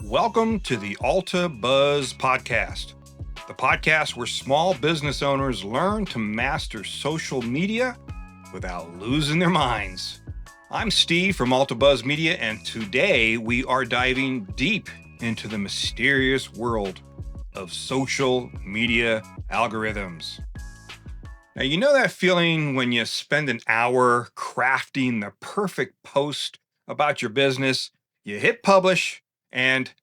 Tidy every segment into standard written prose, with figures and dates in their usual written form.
Welcome to the AltaBuzz podcast, the podcast where small business owners learn to master social media without losing their minds. I'm Steve from AltaBuzz Media, and today we are diving deep into the mysterious world of social media algorithms. Now, you know that feeling when you spend an hour crafting the perfect post about your business, you hit publish, and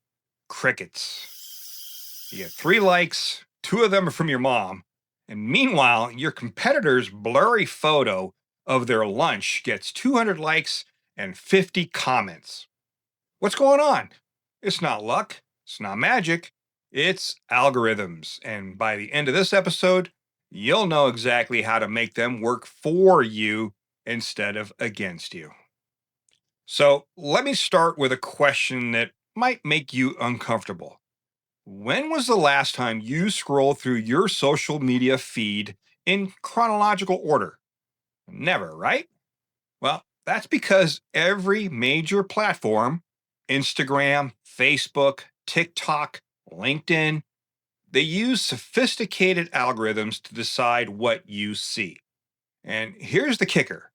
crickets. You get 3 likes, 2 of them are from your mom, and meanwhile, your competitor's blurry photo of their lunch gets 200 likes and 50 comments. What's going on? It's not luck, it's not magic, it's algorithms. And by the end of this episode, you'll know exactly how to make them work for you instead of against you. So let me start with a question that might make you uncomfortable. When was the last time you scrolled through your social media feed in chronological order? Never, right? Well, that's because every major platform, Instagram, Facebook, TikTok, LinkedIn, they use sophisticated algorithms to decide what you see. And here's the kicker: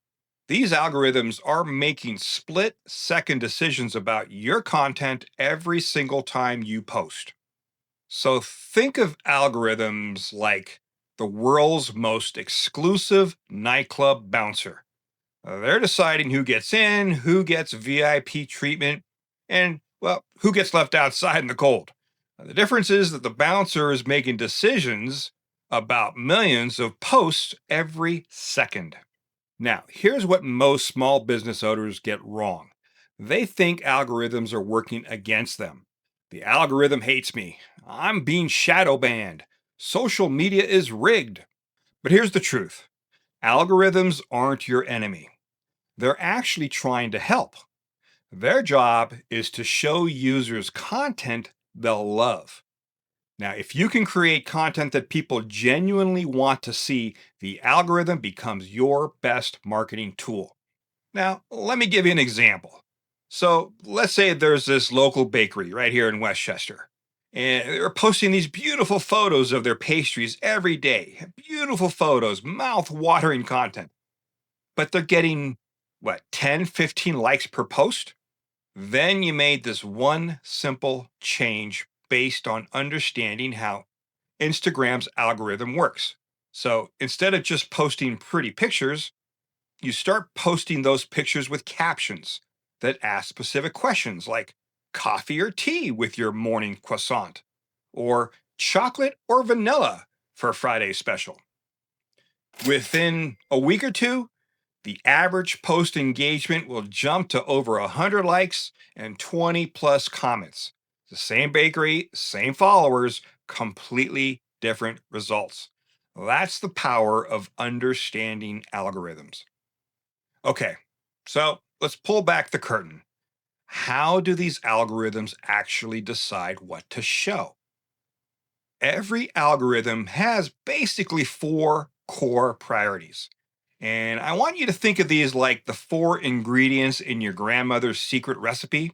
these algorithms are making split second decisions about your content every single time you post. So think of algorithms like the world's most exclusive nightclub bouncer. They're deciding who gets in, who gets VIP treatment, and, well, who gets left outside in the cold. The difference is that the bouncer is making decisions about millions of posts every second. Now, here's what most small business owners get wrong. They think algorithms are working against them. The algorithm hates me. I'm being shadow banned. Social media is rigged. But here's the truth: algorithms aren't your enemy. They're actually trying to help. Their job is to show users content they'll love. Now, if you can create content that people genuinely want to see, the algorithm becomes your best marketing tool. Now, let me give you an example. So, let's say there's this local bakery right here in Westchester, and they're posting these beautiful photos of their pastries every day. Beautiful photos, mouth-watering content. But they're getting, what, 10, 15 likes per post? Then you made this one simple change based on understanding how Instagram's algorithm works. So instead of just posting pretty pictures, you start posting those pictures with captions that ask specific questions like coffee or tea with your morning croissant, or chocolate or vanilla for a Friday special. Within a week or two, the average post engagement will jump to over 100 likes and 20 plus comments. The same bakery, same followers, completely different results. That's the power of understanding algorithms. Okay, so let's pull back the curtain. How do these algorithms actually decide what to show? Every algorithm has basically 4 core priorities. And I want you to think of these like the 4 ingredients in your grandmother's secret recipe.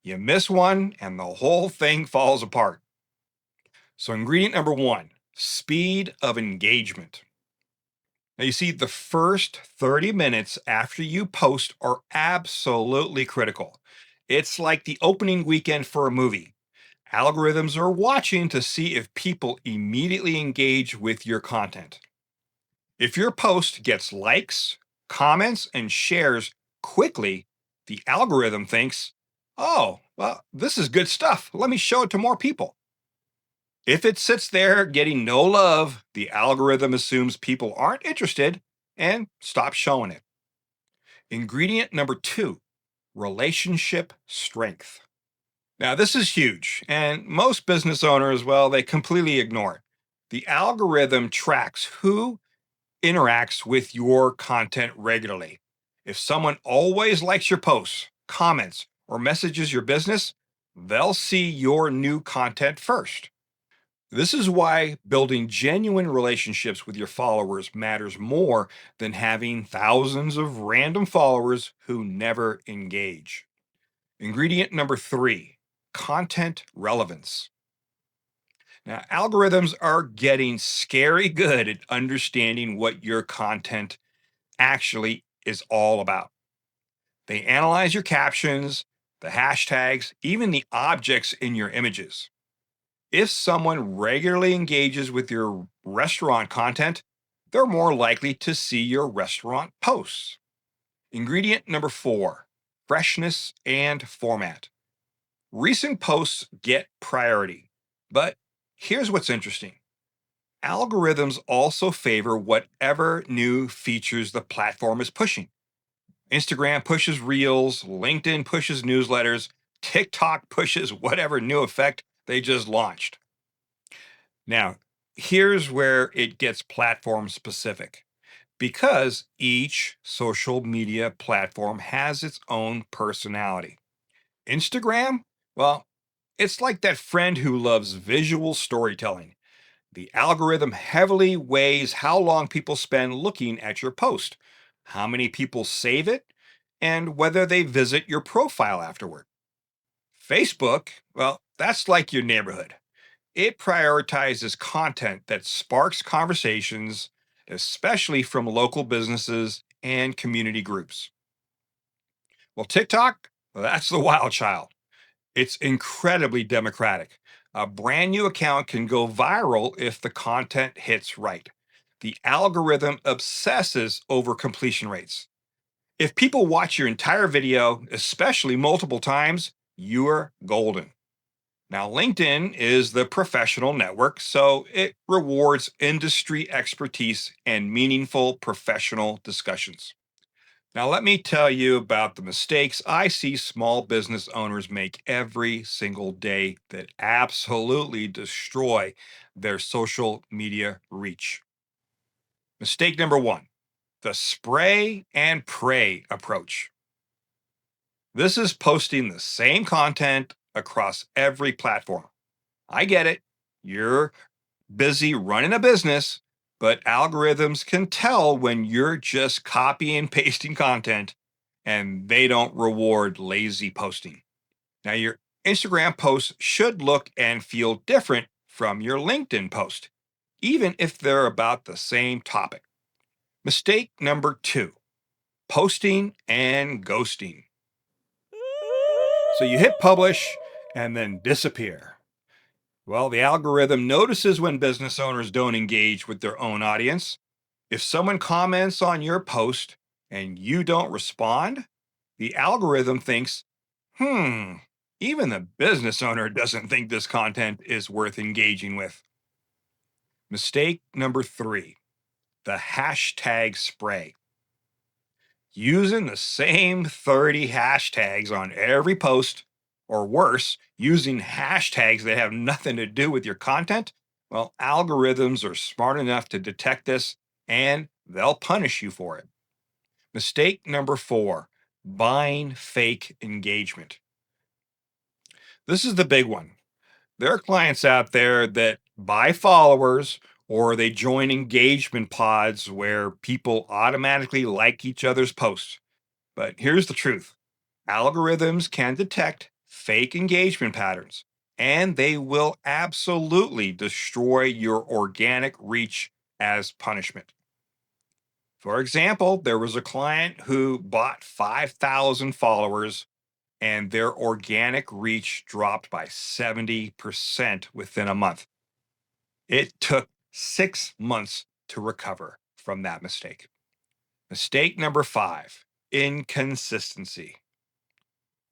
You miss one, and the whole thing falls apart. So, ingredient number 1: speed of engagement. Now, you see, the first 30 minutes after you post are absolutely critical. It's like the opening weekend for a movie. Algorithms are watching to see if people immediately engage with your content. If your post gets likes, comments, and shares quickly, the algorithm thinks, oh, well, this is good stuff. Let me show it to more people. If it sits there getting no love, the algorithm assumes people aren't interested and stops showing it. Ingredient number 2: relationship strength. Now, this is huge, and most business owners, well, they completely ignore it. The algorithm tracks who interacts with your content regularly. If someone always likes your posts, comments, or messages your business, they'll see your new content first. This is why building genuine relationships with your followers matters more than having thousands of random followers who never engage. Ingredient number 3: content relevance. Now, algorithms are getting scary good at understanding what your content actually is all about. They analyze your captions, the hashtags, even the objects in your images. If someone regularly engages with your restaurant content, they're more likely to see your restaurant posts. Ingredient number 4, freshness and format. Recent posts get priority. But here's what's interesting: algorithms also favor whatever new features the platform is pushing. Instagram pushes reels, LinkedIn pushes newsletters, TikTok pushes whatever new effect they just launched. Now, here's where it gets platform specific because each social media platform has its own personality. Instagram, well, it's like that friend who loves visual storytelling. The algorithm heavily weighs how long people spend looking at your post, how many people save it, and whether they visit your profile afterward. Facebook, well, that's like your neighborhood. It prioritizes content that sparks conversations, especially from local businesses and community groups. Well, TikTok, well, that's the wild child. It's incredibly democratic. A brand new account can go viral if the content hits right. The algorithm obsesses over completion rates. If people watch your entire video, especially multiple times, you're golden. Now, LinkedIn is the professional network, so it rewards industry expertise and meaningful professional discussions. Now, let me tell you about the mistakes I see small business owners make every single day that absolutely destroy their social media reach. Mistake number 1, the spray and pray approach. This is posting the same content across every platform. I get it. You're busy running a business, but algorithms can tell when you're just copy and pasting content and they don't reward lazy posting. Now, your Instagram posts should look and feel different from your LinkedIn post, even if they're about the same topic. Mistake number 2, posting and ghosting. So you hit publish and then disappear. Well, the algorithm notices when business owners don't engage with their own audience. If someone comments on your post and you don't respond, the algorithm thinks, hmm, even the business owner doesn't think this content is worth engaging with. Mistake number 3, the hashtag spray. Using the same 30 hashtags on every post, or worse, using hashtags that have nothing to do with your content, well, algorithms are smart enough to detect this and they'll punish you for it. Mistake number 4, buying fake engagement. This is the big one. There are clients out there that buy followers or they join engagement pods where people automatically like each other's posts. But here's the truth: algorithms can detect fake engagement patterns, and they will absolutely destroy your organic reach as punishment. For example, there was a client who bought 5,000 followers, and their organic reach dropped by 70% within a month. It took 6 months to recover from that mistake. Mistake number 5, inconsistency.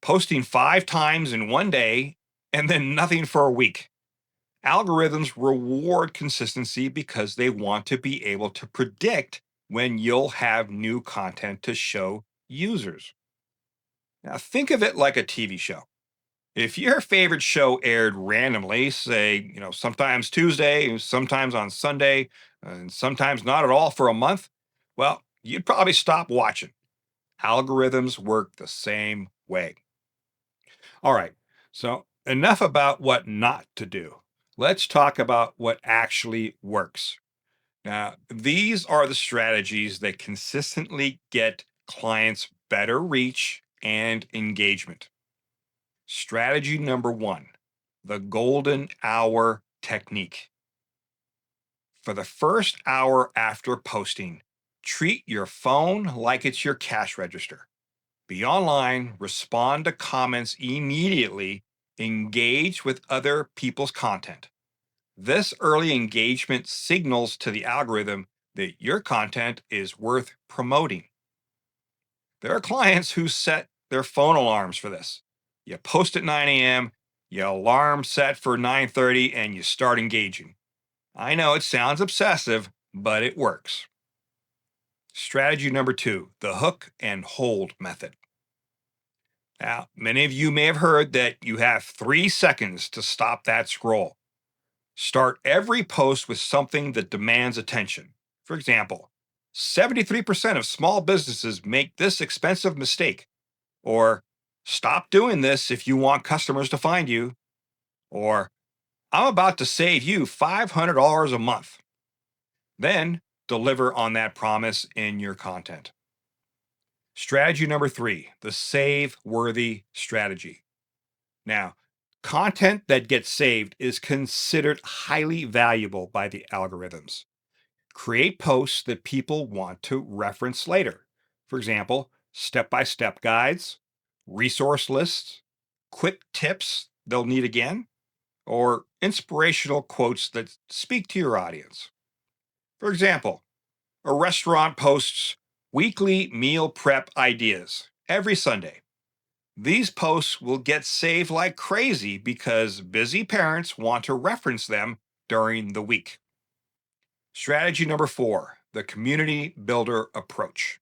Posting 5 times in one day and then nothing for a week. Algorithms reward consistency because they want to be able to predict when you'll have new content to show users. Now, think of it like a TV show. If your favorite show aired randomly, say, sometimes Tuesday, sometimes on Sunday, and sometimes not at all for a month, well, you'd probably stop watching. Algorithms work the same way. All right. So, enough about what not to do. Let's talk about what actually works. Now, these are the strategies that consistently get clients better reach and engagement. Strategy number one, the golden hour technique. For the first hour after posting, treat your phone like it's your cash register. Be online, respond to comments immediately, engage with other people's content. This early engagement signals to the algorithm that your content is worth promoting. There are clients who set their phone alarms for this. You post at 9 a.m., your alarm set for 9:30, and you start engaging. I know it sounds obsessive, but it works. Strategy number two, the hook and hold method. Now, many of you may have heard that you have 3 seconds to stop that scroll. Start every post with something that demands attention. For example, 73% of small businesses make this expensive mistake. Or, stop doing this if you want customers to find you. Or, I'm about to save you $500 a month. Then, deliver on that promise in your content. Strategy number three, the save worthy strategy. Now, content that gets saved is considered highly valuable by the algorithms. Create posts that people want to reference later. For example, step by step guides, resource lists, quick tips they'll need again, or inspirational quotes that speak to your audience. For example, a restaurant posts weekly meal prep ideas every Sunday. These posts will get saved like crazy because busy parents want to reference them during the week. Strategy number four, the community builder approach.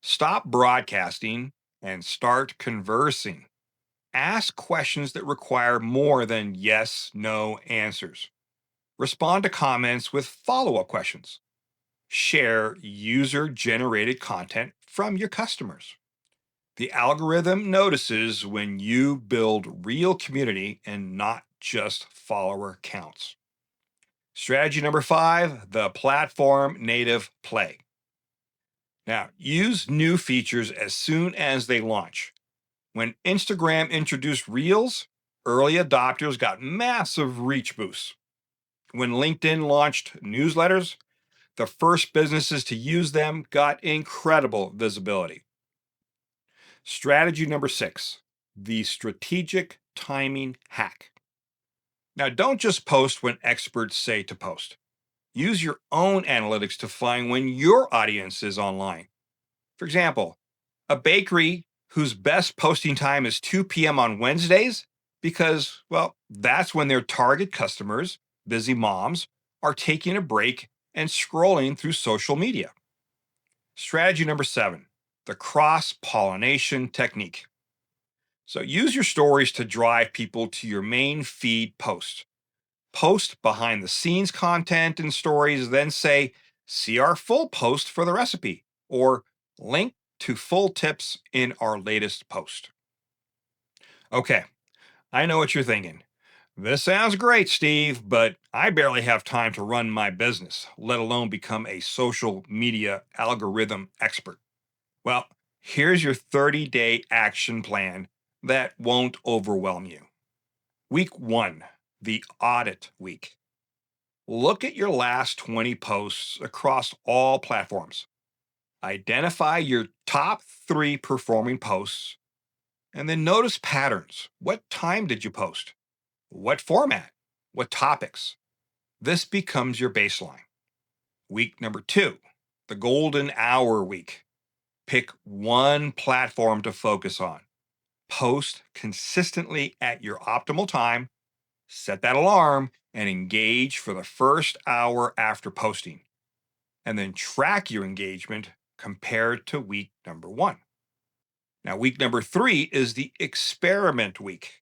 Stop broadcasting and start conversing. Ask questions that require more than yes, no answers. Respond to comments with follow up questions. Share user generated content from your customers. The algorithm notices when you build real community and not just follower counts. Strategy number five, the platform native play. Now, use new features as soon as they launch. When Instagram introduced Reels, early adopters got massive reach boosts. When LinkedIn launched newsletters, the first businesses to use them got incredible visibility. Strategy number six, the strategic timing hack. Now, don't just post when experts say to post. Use your own analytics to find when your audience is online. For example, a bakery whose best posting time is 2 p.m. on Wednesdays because, well, that's when their target customers, busy moms, are taking a break and scrolling through social media. Strategy number seven, the cross-pollination technique. So use your stories to drive people to your main feed post. Post behind the scenes content and stories, then say, see our full post for the recipe, or link to full tips in our latest post. Okay, I know what you're thinking. This sounds great, Steve, but I barely have time to run my business, let alone become a social media algorithm expert. Well, here's your 30-day action plan that won't overwhelm you. Week one, the audit week. Look at your last 20 posts across all platforms. Identify your top three performing posts and then notice patterns. What time did you post? What format? What topics? This becomes your baseline. Week number two, the golden hour week. Pick one platform to focus on. Post consistently at your optimal time, set that alarm, and engage for the first hour after posting. And then track your engagement compared to week number one. Now, week number three is the experiment week.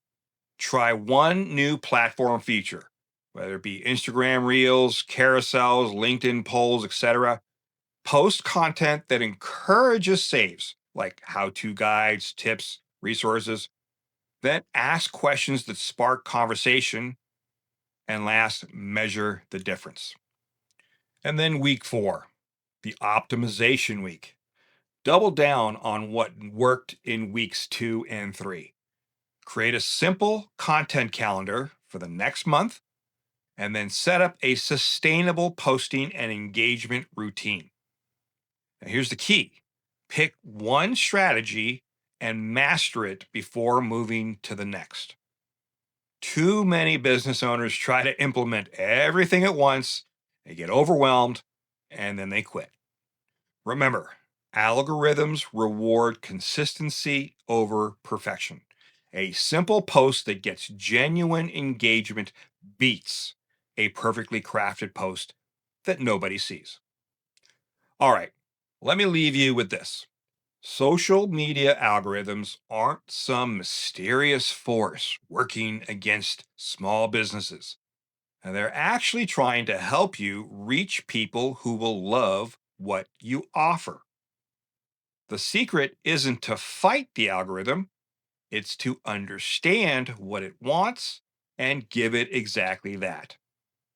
Try one new platform feature, whether it be Instagram Reels, carousels, LinkedIn polls, etc. Post content that encourages saves, like how to guides, tips, resources. Then ask questions that spark conversation. And last, measure the difference. And then week four, the optimization week. Double down on what worked in weeks 2 and 3. Create a simple content calendar for the next month, and then set up a sustainable posting and engagement routine. Now, here's the key: pick one strategy and master it before moving to the next. Too many business owners try to implement everything at once, they get overwhelmed, and then they quit. Remember, algorithms reward consistency over perfection. A simple post that gets genuine engagement beats a perfectly crafted post that nobody sees. All right, let me leave you with this. Social media algorithms aren't some mysterious force working against small businesses. And they're actually trying to help you reach people who will love what you offer. The secret isn't to fight the algorithm, it's to understand what it wants and give it exactly that: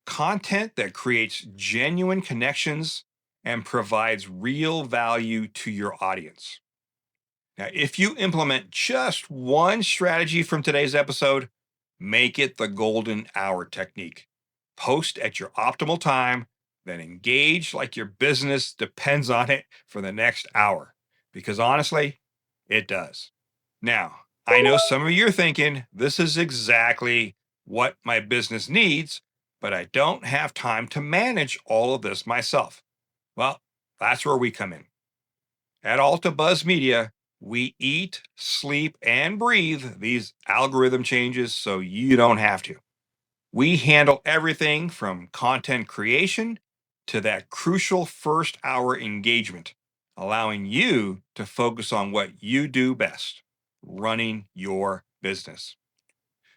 content that creates genuine connections and provides real value to your audience. Now, if you implement just one strategy from today's episode, make it the golden hour technique. Post at your optimal time, then engage like your business depends on it for the next hour. Because honestly, it does. Now, I know some of you are thinking this is exactly what my business needs, but I don't have time to manage all of this myself. Well, that's where we come in. At AltaBuzz Media, we eat, sleep, and breathe these algorithm changes so you don't have to. We handle everything from content creation to that crucial first hour engagement, allowing you to focus on what you do best: running your business.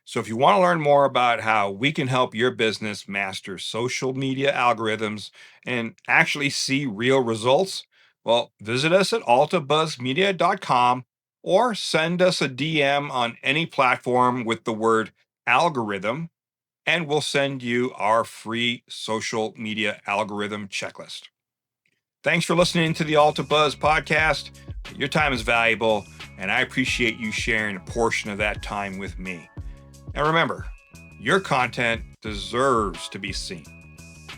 So, if you want to learn more about how we can help your business master social media algorithms and actually see real results, well, visit us at altabuzzmedia.com or send us a DM on any platform with the word algorithm, and we'll send you our free social media algorithm checklist. Thanks for listening to the AltaBuzz podcast. Your time is valuable, and I appreciate you sharing a portion of that time with me. And remember, your content deserves to be seen.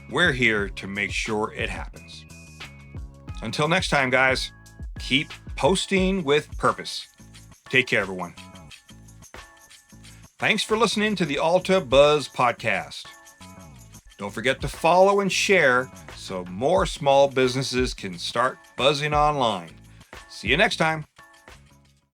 We're here to make sure it happens. Until next time, guys, keep posting with purpose. Take care, everyone. Thanks for listening to the AltaBuzz podcast. Don't forget to follow and share so more small businesses can start buzzing online. See you next time.